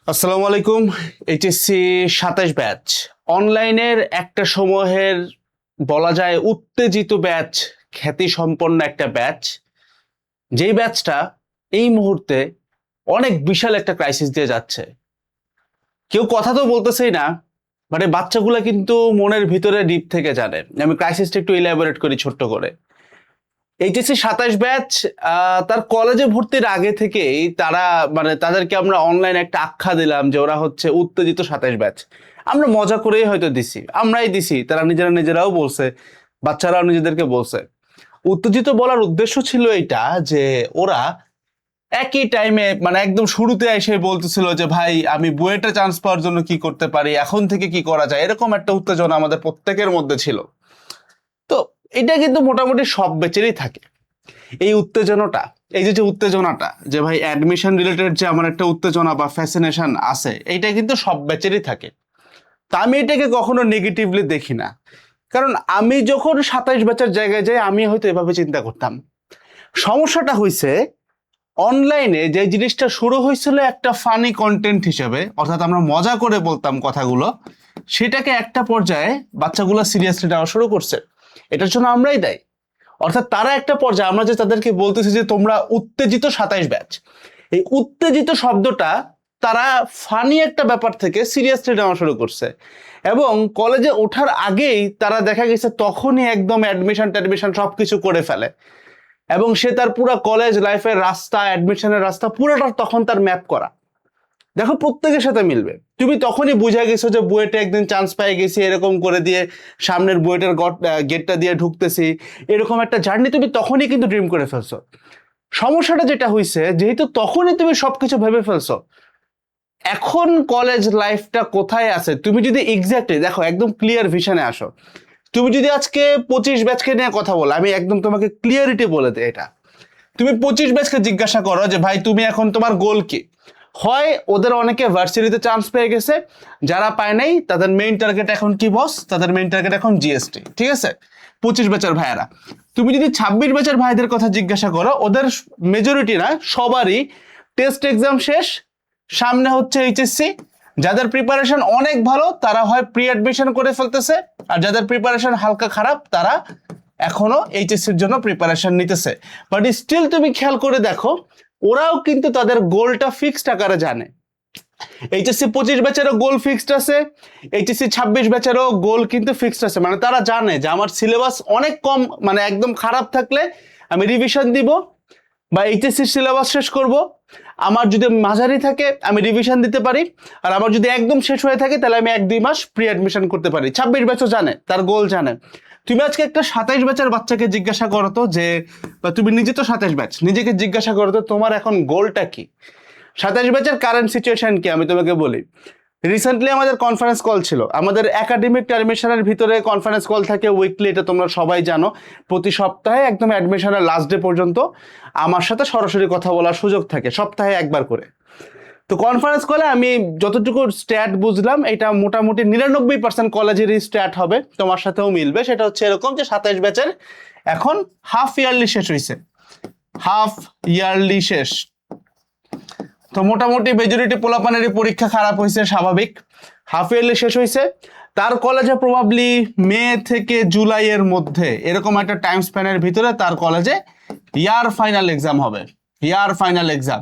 আসসালামু আলাইকুম। HSC ২৭ batch অনলাইনের একটা সময়ের বলা যায় উত্তেজিত ব্যাচ, খ্যাতি সম্পন্ন একটা ব্যাচ, যেই ব্যাচটা এই মুহূর্তে অনেক বিশাল একটা ক্রাইসিস দিয়ে যাচ্ছে। কেউ কথা তো বলতেছেই না, মানে বাচ্চাগুলা কিন্তু মনের ভিতরে ডিপ থেকে জানে। আমি ক্রাইসিসটা একটু ইলাবোরেট করি ছোট্ট করে। এইচএসসি ২৭ ব্যাচ তার কলেজে ভর্তির আগে থেকেই তারা মানে তাদেরকে আমরা অনলাইন একটা আখ্যা দিলাম যে ওরা হচ্ছে উত্তেজিত ২৭ ব্যাচ। আমরা মজা করেই হয়তো দিছি, আমরাই দিছি, তারা নিজেরাও বলছে, বাচ্চারাও নিজেদেরকে বলছে। উত্তেজিত বলার উদ্দেশ্য ছিল এটা যে ওরা একই টাইমে মানে একদম শুরুতে এসে বলতেছিল যে ভাই আমি বুয়েটে চান্স পাওয়ার জন্য কি করতে পারি, এখন থেকে কি করা যায়, এরকম একটা উত্তেজনা আমাদের প্রত্যেকের মধ্যে ছিল। তো এটা কিন্তু মোটামুটি সব ব্যাচেরই থাকে এই উত্তেজনাটা। এই যে উত্তেজনাটা যে ভাই অ্যাডমিশন রিলেটেড যে আমার একটা উত্তেজনা বা ফ্যাসিনেশন আছে, এইটা কিন্তু সব ব্যাচেরই থাকে। তা আমি এটাকে কখনো নেগেটিভলি দেখি না, কারণ আমি যখন ২৭ ব্যাচের জায়গায় যাই আমি হয়তো এভাবে চিন্তা করতাম। সমস্যাটা হয়েছে অনলাইনে যে জিনিসটা শুরু হয়েছিল একটা ফানি কন্টেন্ট হিসেবে, অর্থাৎ আমরা মজা করে বলতাম কথাগুলো, সেটাকে একটা পর্যায়ে বাচ্চাগুলো সিরিয়াসলি নেওয়া শুরু করছে। এটার জন্য আমরাই দায়ী। অর্থাৎ তারা একটা পর্যায়ে আমরা যে তাদেরকে বলতেছি যে তোমরা উত্তেজিত ২৭ ব্যাচ, এই উত্তেজিত শব্দটা তারা ফানি একটা ব্যাপার থেকে সিরিয়াসলি নেওয়া শুরু করছে। এবং কলেজে ওঠার আগেই তারা দেখা গেছে তখনই একদম অ্যাডমিশন সবকিছু করে ফেলে, এবং সে তার পুরো কলেজ লাইফের রাস্তা, অ্যাডমিশনের রাস্তা পুরোটা তখন তার ম্যাপ করা। দেখো প্রত্যেকের সাথে মিলবে। তুমি তখনই বুঝে গেছো যে বুয়েটে একদিন চান্স পেয়ে গেছি, এরকম করে দিয়ে সামনের বুয়েটের গেটটা দিয়ে ঢুকতেছি, এরকম একটা জার্নি তুমি তখনই কিন্তু ড্রিম করে ফেলছো। সমস্যাটা যেটা হয়েছে, যেহেতু তখনই তুমি সবকিছু ভেবে ফেলছো, এখন কলেজ লাইফটা কোথায় আছে তুমি যদি এক্স্যাক্টলি দেখো, একদম ক্লিয়ার ভিশনে আসো। তুমি যদি আজকে ২৫ ব্যাচকে নিয়ে কথা বলো, আমি একদম তোমাকে ক্লিয়ারিটি বলে দিই এটা। তুমি ২৫ ব্যাচকে জিজ্ঞাসা করো যে ভাই তুমি এখন তোমার গোল কি। হয় ওদের অনেকে ভার্সিটিতে চান্স পেয়ে গেছে, যারা পায় নাই তাদের মেইন টার্গেট এখন কি বস, তাদের মেইন টার্গেট এখন জিএসটি, ঠিক আছে? ২৫ ব্যাচের ভাইয়েরা। তুমি যদি ২৬ ব্যাচের ভাইদের কথা জিজ্ঞাসা করো, ওদের মেজরিটি না সবারই টেস্ট এক্সাম শেষ, সামনে হচ্ছে এইচএসসি। যাদের প্রিপারেশন অনেক ভালো তারা হয় প্রি অ্যাডমিশন করে ফেলতেছে, আর যাদের প্রিপারেশন হালকা খারাপ তারা এখনো এইচএসসির জন্য প্রিপারেশন নিতেছে। বাট স্টিল তুমি খেয়াল করে দেখো, ওরাও কিন্তু তাদের গোলটা ফিক্সড আকারে জানে। এইচএসসি ২৫ ব্যাচেরও গোল ফিক্সড আছে, এইচএসসি ২৬ ব্যাচেরও গোল কিন্তু ফিক্সড আছে। মানে তারা জানে যে আমার সিলেবাস অনেক কম, মানে একদম খারাপ থাকলে আমি রিভিশন দিব বা এইচএসসির সিলেবাস শেষ করব। আমার যদি মাঝারি থাকে আমি রিভিশন দিতে পারি, আর আমার যদি একদম শেষ হয়ে থাকে তাহলে আমি ১-২ মাস প্রি অ্যাডমিশন করতে পারি। ২৬ ব্যাচও জানে, তার গোল জানে। তুমি আজকে একটা ২৭ ব্যাচের বাচ্চাকে জিজ্ঞাসা করো তো যে, বা তুমি নিজে তো ২৭ ব্যাচ, নিজেকে জিজ্ঞাসা করো তো তোমার এখন গোলটা কি। ২৭ ব্যাচের কারেন্ট সিচুয়েশন কি আমি তোমাকে বলি। রিসেন্টলি আমাদের কনফারেন্স কল ছিল, আমাদের একাডেমিক অ্যাডমিশনের ভিতরে কনফারেন্স কল থাকে উইকলি, এটা তোমরা সবাই জানো। প্রতি সপ্তাহে একদম অ্যাডমিশনের লাস্ট ডে পর্যন্ত আমার সাথে সরাসরি কথা বলার সুযোগ থাকে, সপ্তাহে একবার করে। তো কনফারেন্স কলে আমি যতটুকু স্ট্যাট বুঝলাম, এটা মোটামুটি ৯৯% কলেজেরই স্ট্যাট হবে, তোমার সাথেও মিলবে। সেটা হচ্ছে এরকম যে ২৭ ব্যাচের এখন হাফ ইয়ারলি শেষ হয়েছে, হাফ ইয়ারলি শেষ। তো মোটামুটি মেজরিটি পোলাপানেরই পরীক্ষা খারাপ হয়েছে, স্বাভাবিক। হাফ ইয়ারলি শেষ হয়েছে, তার কলেজে প্রবাবলি মে থেকে জুলাইয়ের মধ্যে এরকম একটা টাইম স্প্যানের ভিতরে তার কলেজে ইয়ার ফাইনাল এক্সাম হবে। ইয়ার ফাইনাল এক্সাম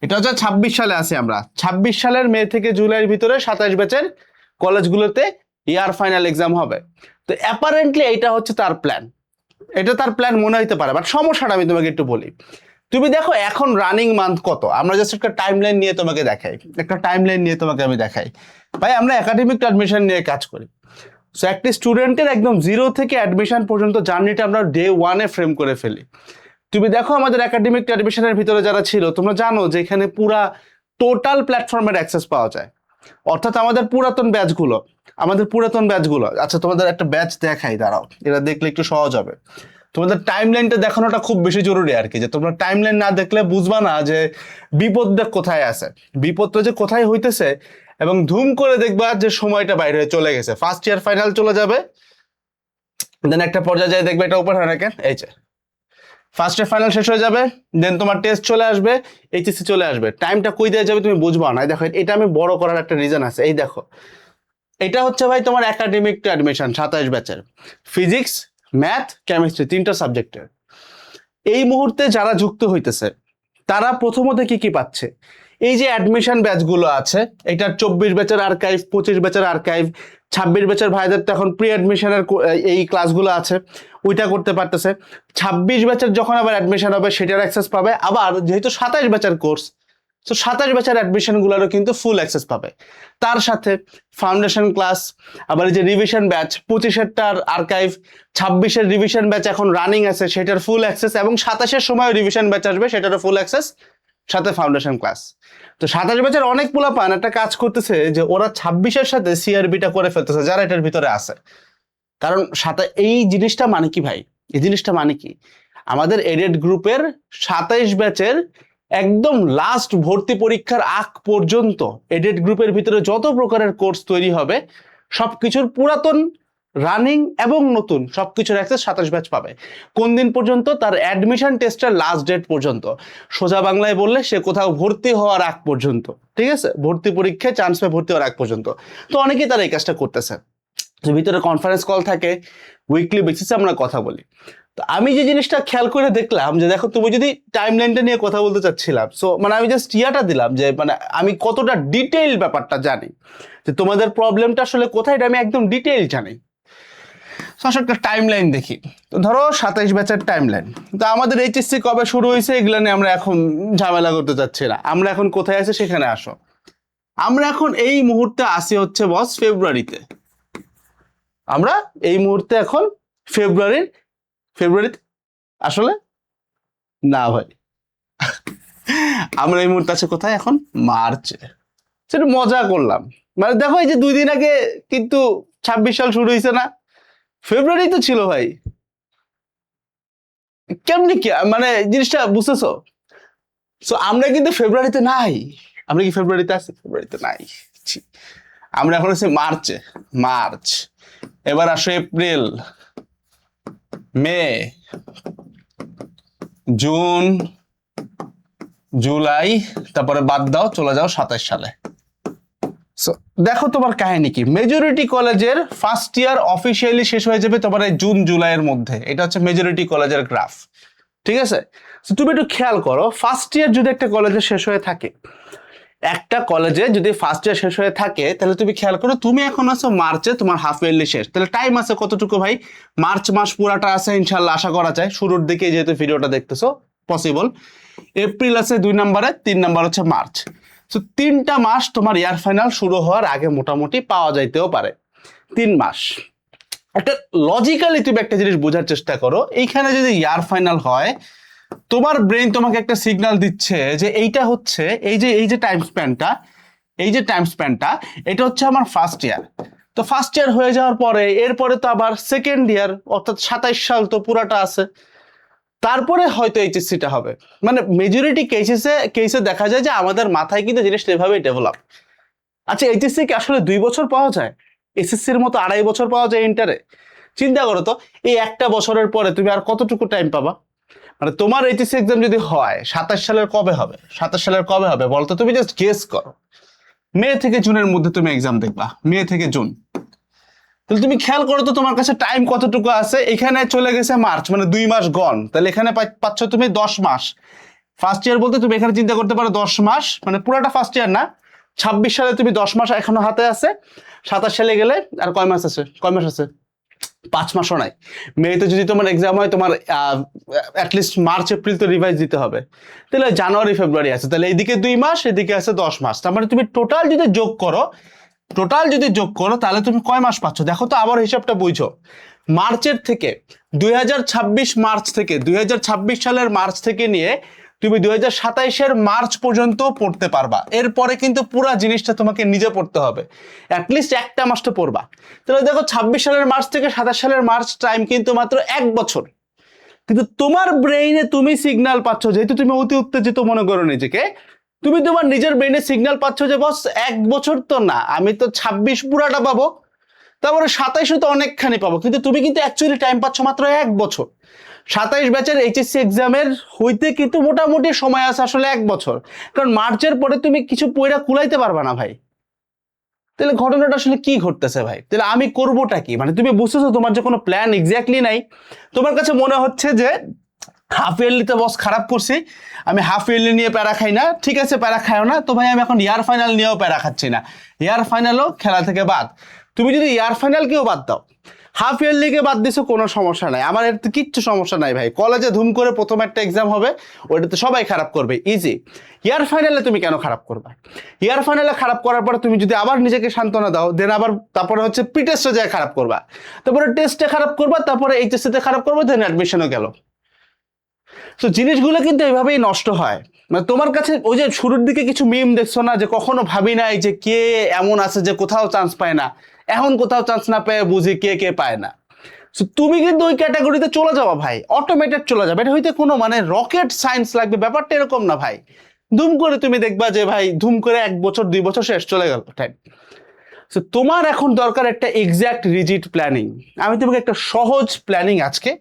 এটা হচ্ছে ২৬ সালে আছি আমরা, ২৬ সালের মে থেকে জুলাইয়ের ভিতরে ২৭ ব্যাচের কলেজগুলোতে ইয়ার ফাইনাল এক্সাম হবে। তো অ্যাপারেন্টলি এটা হচ্ছে তার প্ল্যান, এটা তার প্ল্যান মনে হইতে পারে। বাট সমস্যাটা আমি তোমাকে একটু বলি। তুমি দেখো এখন রানিং মান্থ কত, আমরা জাস্ট একটা টাইমলাইন নিয়ে তোমাকে দেখাই, একটা টাইমলাইন নিয়ে তোমাকে আমি দেখাই। ভাই আমরা একাডেমিক অ্যাডমিশন নিয়ে কাজ করি। সো একটি স্টুডেন্টের একদম জিরো থেকে অ্যাডমিশন পর্যন্ত জার্নিটা আমরা ডে ওয়ানে ফ্রেম করে ফেলি। তুমি দেখো আমাদের একাডেমিক অ্যাডমিশনের ভিতরে যারা ছিল, তোমরা জানো যে এখানে পুরা টোটাল প্ল্যাটফর্মের অ্যাক্সেস পাওয়া যায়। অর্থাৎ আমাদের পুরাতন ব্যাচগুলো, আচ্ছা তোমাদের একটা ব্যাচ দেখাই, দাঁড়াও, এটা দেখলে একটু সহজ হবে। তোমাদের টাইমলাইনটা দেখানোটা খুব বেশি জরুরি আর কি, যে তোমরা টাইমলাইন না দেখলে বুঝবা না যে বিপদটা কোথায় আছে, বিপদটা যে কোথায় হইতেছে। এবং ধুম করে দেখবা যে সময়টা বাইরে হয়ে চলে গেছে, ফার্স্ট ইয়ার ফাইনাল চলে যাবে, দেন একটা পর্যায়ে যায় দেখবে এটা ওপেন হয় না কেন, এই যে ফার্স্টে ফাইনাল শেষ হয়ে যাবে, দেন তোমার টেস্ট চলে আসবে, এইচএসসি চলে আসবে। টাইমটা কই দিয়ে যাবে তুমি বুঝবা না। দেখো এটা আমি বড় করার একটা রিজন আছে। এই দেখো, এটা হচ্ছে ভাই তোমার একাডেমিক টু অ্যাডমিশন 27 ব্যাচের ফিজিক্স, ম্যাথ, কেমিস্ট্রি 3টা সাবজেক্টের। এই মুহূর্তে যারা যুক্ত হইতেছে তারা প্রথমত কি কি পাচ্ছে? এই যে অ্যাডমিশন ব্যাচগুলো আছে, এটা 24 ব্যাচের আর্কাইভ, 25 ব্যাচের আর্কাইভ, 26 ব্যাচের ভাইদের তো এখন প্রি অ্যাডমিশনের এই ক্লাসগুলো আছে, ওইটা করতে পারতেছে। 26 ব্যাচের যখন আবার অ্যাডমিশন হবে সেটার অ্যাক্সেস পাবে। আবার যেহেতু 27 ব্যাচের কোর্স, তো 27 ব্যাচের অ্যাডমিশনগুলোরও কিন্তু ফুল অ্যাক্সেস পাবে। তার সাথে ফাউন্ডেশন ক্লাস, আবার এই যে রিভিশন ব্যাচ 25-এরটার আর্কাইভ, 26-এর রিভিশন ব্যাচ এখন রানিং আছে সেটার ফুল অ্যাক্সেস, এবং 27-এর সময় রিভিশন ব্যাচ আসবে সেটারও ফুল অ্যাক্সেস, সাথে ফাউন্ডেশন ক্লাস। তো 27 ব্যাচের অনেক পোলাপান একটা কাজ করতেছে যে ওরা 26-এর সাথে সিআরবিটা করে ফেলতেছে যারা এটার ভিতরে আছে। কারণ এই জিনিসটা মানে কি ভাই, এই জিনিসটা মানে কি, আমাদের এডেড গ্রুপের 27 ব্যাচের একদম লাস্ট ভর্তি পরীক্ষার আগ পর্যন্ত এডেড গ্রুপের ভিতরে যত প্রকারের কোর্স তৈরি হবে সবকিছুর পুরাতন, রানিং এবং নতুন সবকিছুর অ্যাক্সেস 27 ব্যাচ পাবে। কোন দিন পর্যন্ত? তার অ্যাডমিশন টেস্টের লাস্ট ডেট পর্যন্ত। সোজা বাংলায় বললে সে কোথাও ভর্তি হওয়ার আগ পর্যন্ত, ঠিক আছে, ভর্তি পরীক্ষায় চান্স পেয়ে ভর্তি হওয়ার আগ পর্যন্ত। তো অনেকেই তারা এই কাজটা করতেছে। ভিতরে কনফারেন্স কল থাকে, উইকলি বেসিসে আমরা কথা বলি। তো আমি যে জিনিসটা খেয়াল করে দেখলাম যে দেখো, তুমি যদি টাইম লাইনটা নিয়ে কথা বলতে চাচ্ছিলাম, সো মানে আমি জাস্ট ইয়াটা দিলাম যে মানে আমি কতটা ডিটেইল ব্যাপারটা জানি, যে তোমাদের প্রবলেমটা আসলে কোথায়, এটা আমি একদম ডিটেইল জানি। আসলে একটা টাইম লাইন দেখি। তো ধরো 27 ব্যাচের টাইম লাইন, তো আমাদের এইচএসসি কবে শুরু হয়েছে এগুলো নিয়ে আমরা এখন ঝামেলা করতে চাচ্ছি না। আমরা এখন কোথায় আছি সেখানে আসো। আমরা এখন এই মুহূর্তে আসি হচ্ছে বস ফেব্রুয়ারিতে। আমরা এই মুহূর্তে এখন ফেব্রুয়ারিতে আসলে না ভাই, আমরা এই মুহূর্তে আছে কোথায় এখন? মার্চে। সেটা মজা করলাম, মানে দেখো এই যে 2 দিন আগে কিন্তু 26 সাল শুরু হয়েছে না, ফেব্রুয়ারি তো ছিল ভাই। কেমনি কি মানে জিনিসটা বুঝতেছো? সো আমরা কিন্তু ফেব্রুয়ারিতে নাই। আমরা কি ফেব্রুয়ারিতে আছি? ফেব্রুয়ারিতে নাই। আমরা এখন আছি মার্চে। মার্চ, এবার আসো এপ্রিল, মে, জুন, জুলাই, তারপরে বাদ দাও, চলে যাও 27 সালে। দেখো তোমার কাহিনী কি, মেজরিটি কলেজের ফার্স্ট ইয়ার অফিসিয়ালি শেষ হয়ে যাবে তোমার এই জুন জুলাইয়ের মধ্যে। এটা হচ্ছে মেজরিটি কলেজের গ্রাফ, ঠিক আছে? তুমি একটু খেয়াল করো, ফার্স্ট ইয়ার যদি একটা কলেজে শেষ হয়ে থাকে, একটা কলেজে যদি ফার্স্ট ইয়ার শেষ হয়ে থাকে, তাহলে তুমি খেয়াল করো তুমি এখন আছো মার্চে, তোমার হাফ ইয়ারলি শেষ। তাহলে টাইম আছে কতটুকু ভাই? মার্চ মাস পুরাটা আছে ইনশাল্লাহ, আশা করা যায় শুরুর দিকে, যেহেতু ভিডিওটা দেখতেছো পসিবল। এপ্রিল আছে 2 নম্বরে, 3 নম্বর হচ্ছে মার্চ। তো 3টা মাস তোমার ইয়ার ফাইনাল শুরু হওয়ার আগে মোটামুটি পাওয়া যাইতেও পারে। 3 মাস। একটা লজিক্যালি তুমি একটা জিনিস বোঝার চেষ্টা করো, এইখানে যদি ইয়ার ফাইনাল হয়, তোমার ব্রেন তোমাকে একটা সিগন্যাল দিচ্ছে যে এইটা হচ্ছে এই যে টাইম স্প্যানটা, এটা হচ্ছে আমার ফার্স্ট ইয়ার। তো ফার্স্ট ইয়ার হয়ে যাওয়ার পরে এরপরে তো আবার সেকেন্ড ইয়ার, অর্থাৎ 27 সাল তো পুরাটা আছে, তারপরে হয়তো এইচএসসিটা হবে। মানে মেজরিটি কেসে দেখা যায় যে আমাদের মাথায় কিন্তু জিনিসটা এভাবেই ডেভেলপ। আচ্ছা, এইচএসসি কি আসলে 2 বছর পাওয়া যায়? এসএসসির মতো 2.5 বছর পাওয়া যায় ইন্টারে? চিন্তা করো তো, এই একটা বছরের পরে তুমি আর কতটুকু টাইম পাবা? মানে তোমার এইচএসসি এক্সাম যদি হয় 27 সালের কবে হবে? 27 সালের কবে হবে বলতো? তুমি জাস্ট গেস করো। মে থেকে জুনের মধ্যে তুমি এক্সাম দেখবা, মে থেকে জুন। তাহলে তুমি খেয়াল করো তো তোমার কাছে টাইম কতটুকু আছে। এখানে চলে গেছে মার্চ, মানে 2 মাস গন। তাহলে এখানে পাচ্ছ তুমি 10 মাস। ফার্স্ট ইয়ার বলতে তুমি এখানে চিন্তা করতে পারো 10 মাস, মানে পুরাটা ফার্স্ট ইয়ার না। 26 সালে তুমি 10 মাস এখনো হাতে আছে। 27 সালে গেলে আর কয় মাস আছে? 5 মাসও নাই। মেতে যদি তোমার এক্সাম হয়, তোমার অ্যাটলিস্ট মার্চ এপ্রিল তো রিভাইজ দিতে হবে। তাহলে জানুয়ারি ফেব্রুয়ারি আছে, তাহলে এইদিকে 2 মাস, এদিকে আছে 10 মাস। তার মানে তুমি টোটাল যদি যোগ করো তাহলে তুমি কয় মাস পাচ্ছ দেখো তো, আবার হিসাবটা বুঝো। মার্চের থেকে 2026 সালের মার্চ থেকে নিয়ে তুমি 2027-এর মার্চ পর্যন্ত পড়তে পারবা। এরপরে কিন্তু পুরো জিনিসটা তোমাকে নিজে পড়তে হবে, অ্যাটলিস্ট একটা মাস তো পড়বা। তাহলে দেখো 26 সালের মার্চ থেকে 27 সালের মার্চ টাইম কিন্তু মাত্র 1 বছর। কিন্তু তোমার ব্রেইনে তুমি সিগন্যাল পাচ্ছ, যেহেতু তুমি অতি উত্তেজিত মনে করো নিজেকে, তুমি তোমার নিজের ব্রেইনে সিগন্যাল পাচ্ছ যে বস 1 বছর তো না, আমি তো 26 পুরাটা পাবো, তারপরে 27 তো অনেকখানি পাবো। কিন্তু তুমি কিন্তু অ্যাকচুয়ালি টাইম পাচ্ছ মাত্র 1 বছর। 27 ব্যাচের এইচএসসি এক্সামের হইতে কিন্তু মোটামুটি সময় আছে আসলে 1 বছর, কারণ মার্চের পরে তুমি কিছু পয়রা কুলাইতে পারবা না ভাই। তাহলে ঘটনাটা আসলে কি ঘটতেছে ভাই? তাহলে আমি করবোটা কি? মানে তুমি বুঝতেছো তোমার যে কোনো প্ল্যান এক্স্যাক্টলি নাই, তোমার কাছে মনে হচ্ছে যে হাফ ইয়ারলিতে বস খারাপ করছি, আমি হাফ ইয়ারলি নিয়ে প্যারা খাই না, ঠিক আছে প্যারা খাইও না, তো ভাই আমি এখন ইয়ার ফাইনাল নিয়েও প্যারা খাচ্ছি না, ইয়ার ফাইনালও খেলা থেকে বাদ। তুমি যদি ইয়ার ফাইনালকেও বাদ দাও, হাফ ইয়ারলিকে বাদ দিছো, কোনো সমস্যা নাই, আমার এর কিচ্ছু সমস্যা নাই ভাই। কলেজে ধুম করে প্রথম একটা এক্সাম হবে, ওইটাতে সবাই খারাপ করবে, ইজি। ইয়ার ফাইনালে তুমি কেন খারাপ করবে? ইয়ার ফাইনালে খারাপ করার পরে তুমি যদি আবার নিজেকে সান্ত্বনা দাও, দেন আবার তারপরে হচ্ছে প্রি টেস্টে যায় খারাপ করবা, তারপরে টেস্টে খারাপ করবা, তারপরে এইচএসসিতে খারাপ করবা, দেন অ্যাডমিশনও গেল। তো জিনিসগুলো কিন্তু এভাবেই নষ্ট হয়। মানে তোমার কাছে ওই যে শুরুর দিকে কিছু মিম দেখছো না, যে কখনো ভাবি নাই যে কে এমন আছে যে কোথাও চান্স পায় না, এখন কোথাও চান্স না পেয়ে বুঝি কে কে পায় না। তুমি কিন্তু ওই ক্যাটাগরিতে চলে যাবা ভাই, অটোমেটেড চলে যাবে। এটা হইতে কোনো মানে রকেট সায়েন্স লাগবে, ব্যাপারটা এরকম না ভাই। ধুম করে তুমি দেখবা যে ভাই ধুম করে 1 বছর 2 বছর শেষ, চলে গেল টাইম। তোমার এখন দরকার একটা এক্স্যাক্ট রিজিড প্ল্যানিং। আমি তোমাকে একটা সহজ প্ল্যানিং আজকে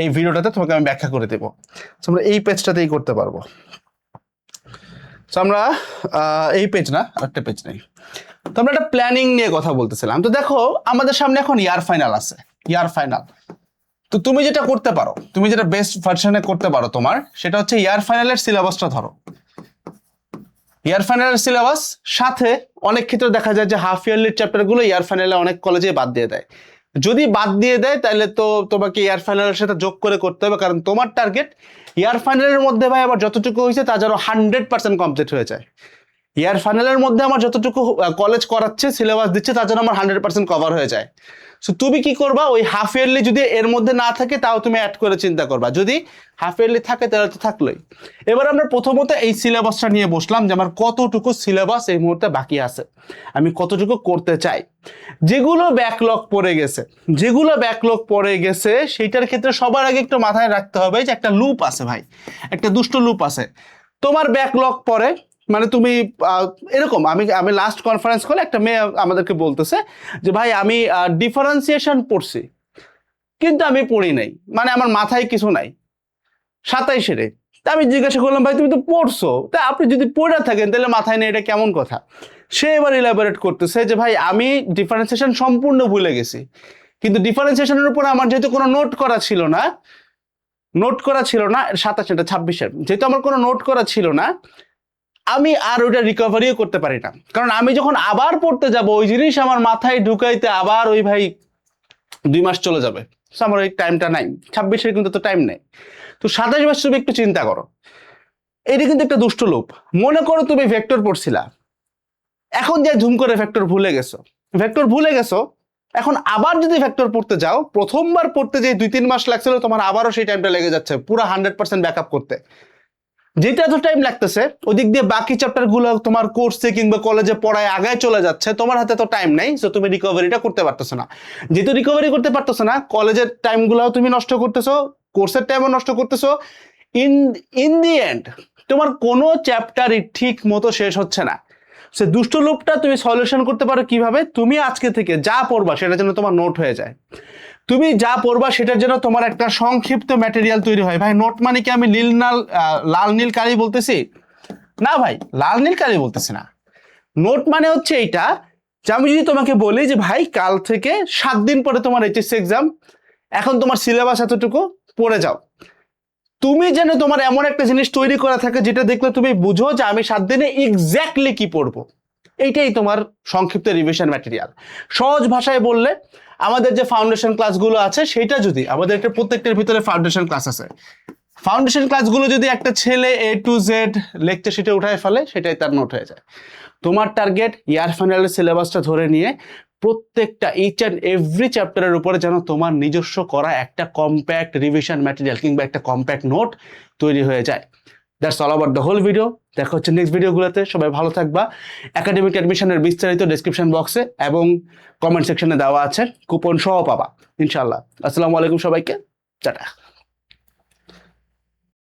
এই ভিডিওটাতে তোমাকে আমি ব্যাখ্যা করে দেবো। আমরা এই পেজটাতেই করতে পারবো। আমরা এই পেজ না, একটা পেজ নেই, তো আমরা একটা প্ল্যানিং নিয়ে কথা বলতেছিলাম। তো দেখো আমাদের সামনে এখন ইয়ার ফাইনাল আছে, ইয়ার ফাইনাল। তো তুমি যেটা করতে পারো, তুমি যেটা বেস্ট ভার্সনে করতে পারো তোমার, সেটা হচ্ছে ইয়ার ফাইনালের সিলেবাসটা ধরো। ইয়ার ফাইনালের সিলেবাস সাথে অনেক ক্ষেত্রে দেখা যায় যে হাফ ইয়ারলির চ্যাপ্টারগুলো ইয়ার ফাইনালে অনেক কলেজে বাদ দিয়ে দেয়। যদি বাদ দিয়ে দেয় তাহলে তো তোমাকে ইয়ার ফাইনালের সাথে যোগ করে করতে হবে, কারণ তোমার টার্গেট ইয়ার ফাইনালের মধ্যে ভাই আবার যতটুকু হয়েছে তা যেন 100% কমপ্লিট হয়ে যায়। ইয়ার ফাইনালের মধ্যে আমার যতটুকু কলেজ করাচ্ছে, সিলেবাস দিচ্ছে, তার জন্য আমার 100% কভার হয়ে যায়। সো তুমি কি করবা, ওই হাফ ইয়ারলি যদি এর মধ্যে না থাকে তাও তুমি অ্যাড করে চিন্তা করবা, যদি হাফ ইয়ারলি থাকে তাহলে তো থাকলোই। এবার আমরা প্রথমত এই সিলেবাসটা নিয়ে বসলাম যে আমার কতটুকু সিলেবাস এই মুহূর্তে বাকি আছে, আমি কতটুকু করতে চাই। যেগুলো ব্যাকলগ পড়ে গেছে, যেগুলো ব্যাকলগ পড়ে গেছে সেইটার ক্ষেত্রে সবার আগে একটু মাথায় রাখতে হবে যে একটা লুপ আছে ভাই, একটা দুষ্ট লুপ আছে। তোমার ব্যাকলগ পড়ে মানে তুমি এরকম, আমি লাস্ট কনফারেন্স কলে একটা মেয়ে আমাদেরকে বলতেছে যে ভাই আমি ডিফারেন্সিয়েশন পড়ছি কিন্তু আমি পড়ি নাই, মানে আমার মাথায় কিছু নাই 27-এ। তা আমি জিজ্ঞাসা করলাম ভাই তুমি তো পড়ছো, তা আপনি যদি পড়ে থাকেন তাহলে মাথায় নেই, এটা কেমন কথা? সে এবার ইলাবোরেট করতেছে যে ভাই আমি ডিফারেন্সিয়েশন সম্পূর্ণ ভুলে গেছি, কিন্তু ডিফারেন্সিয়েশনের উপরে আমার যেহেতু কোনো নোট করা ছিল না, 27 26-এর যেহেতু আমার কোনো নোট করা ছিল না, আমি আর ওইটা রিকভারিও করতে পারি না। কারণ আমি যখন আবার পড়তে যাব ওই জিনিস আমার মাথায় ঢুকাইতে আবার ওই ভাই 2 মাস চলে যাবে। আমার ওই টাইমটা নাই, 26-এর কিন্তু তো টাইম নেই। তো 27 মাস তুমি একটু চিন্তা করো, এটা কিন্তু একটা দুষ্ট লোপ। মনে করো তুমি ভেক্টর পড়ছিলা, এখন যে ধুম করে ভেক্টর ভুলে গেছো, এখন আবার যদি ভেক্টর পড়তে যাও, প্রথমবার পড়তে যে 2-3 মাস লাগছিল, তোমার আবারও সেই টাইমটা লেগে যাচ্ছে পুরো 100% ব্যাকআপ করতে। যেটা এত টাইম লাগতেছে ওদিক দিয়ে বাকি চ্যাপ্টার গুলো তোমার কোর্সে কিংবা কলেজে পড়ায় আগায় চলে যাচ্ছে, তোমার হাতে তো টাইম নাই, সো তুমি রিকভারিটা করতে পারতেছো না। যেহেতু রিকভারি করতে পারতেছো না, কলেজের টাইম গুলাও তুমি নষ্ট করতেছো, কোর্সের টাইমও নষ্ট করতেছো। ইন দি এন্ড তোমার কোনো চ্যাপ্টারই ঠিক মতো শেষ হচ্ছে না। সে দুষ্ট লুপটা তুমি সলিউশন করতে পারো কিভাবে? তুমি আজকে থেকে যা পড়বা সেটা যেন তোমার নোট হয়ে যায়। তুমি যা পড়বা সেটার জন্য তোমার একটা সংক্ষিপ্ত ম্যাটেরিয়াল তৈরি হয়। ভাই নোট মানে কি আমি লাল নীল কালি বলতেছি না ভাই, লাল নীল কালি বলতেছি না। নোট মানে হচ্ছে এইটা যে আমি যদি তোমাকে বলি যে ভাই কাল থেকে 7 দিন পরে তোমার এইচএসসি এক্সাম, এখন তোমার সিলেবাস এতটুকু পড়ে যাও, তুমি যেন তোমার এমন একটা জিনিস তৈরি করা থাকে যেটা দেখলে তুমি বুঝো যে আমি 7 দিনে এক্স্যাক্টলি কি পড়বো। এইটাই তোমার সংক্ষিপ্ত রিভিশন ম্যাটেরিয়াল। সহজ ভাষায় বললে আমাদের যে ফাউন্ডেশন ক্লাসগুলো আছে সেটা যদি আমাদের একটা প্রত্যেকটার ভিতরে ফাউন্ডেশন ক্লাস আছে, ফাউন্ডেশন ক্লাসগুলো যদি একটা ছেলে A to Z লেকচার শিটে উঠায় ফেলে, সেটাই তার নোট হয়ে যায়। তোমার টার্গেট ইয়ার ফাইনালের সিলেবাসটা ধরে নিয়ে প্রত্যেকটা ইচ অ্যান্ড এভরি চ্যাপ্টারের উপরে যেন তোমার নিজস্ব করা একটা কম্প্যাক্ট রিভিশন ম্যাটেরিয়াল কিংবা একটা কম্প্যাক্ট নোট তৈরি হয়ে যায়। That's all about the whole video. দেখা হচ্ছে নেক্সট ভিডিওগুলোতে। সবাই ভালো থাকবা। একাডেমিক অ্যাডমিশনের বিস্তারিত ডেসক্রিপশন বক্সে এবং কমেন্ট সেকশনে দেওয়া আছে, কুপন সহ পাবা ইনশাআল্লাহ। আসসালামু আলাইকুম সবাইকে, টাটা।